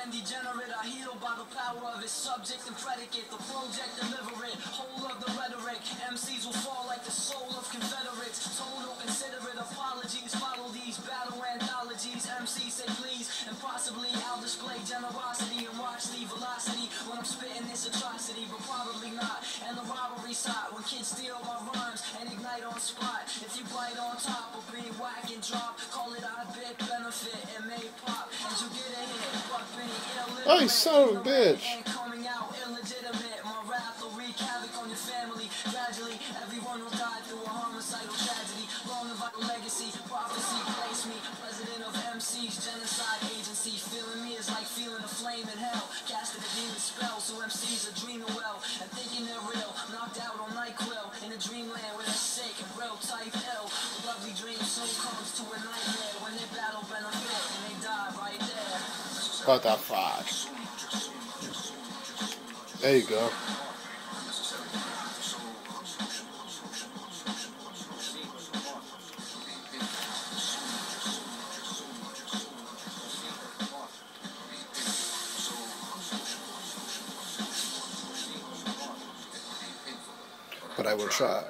and degenerate are healed by the power of its subject and predicate. The project deliberate, whole of the rhetoric. MCs will fall like the soul of Confederates. Total considerate apologies follow these battle anthologies. MCs say please, and possibly I'll display generosity and watch the velocity when I'm spitting this atrocity, but probably not. And the robbery side when kids steal my rhymes and ignite on spot. If you bite on top of being whack and drop, call it odd bit benefit and may pop, and you get a hit, but being illiterate. Oh, you son of a bitch. And coming out illegitimate. My wrath will wreak havoc on your family. Gradually, everyone will die through a homicidal tragedy. Long and vital legacy, prophecy, place me president of MCs, genocide agency. Feeling me is like feeling a flame in hell. Casting a demon spell, so MCs are dreaming well and thinking they're real. Knocked out on NyQuil in a dreamland where they're sick and real type ill. A lovely dream soon comes to a nightmare when they battle benefit and they die right there. What the fuck? There you go. But I will try.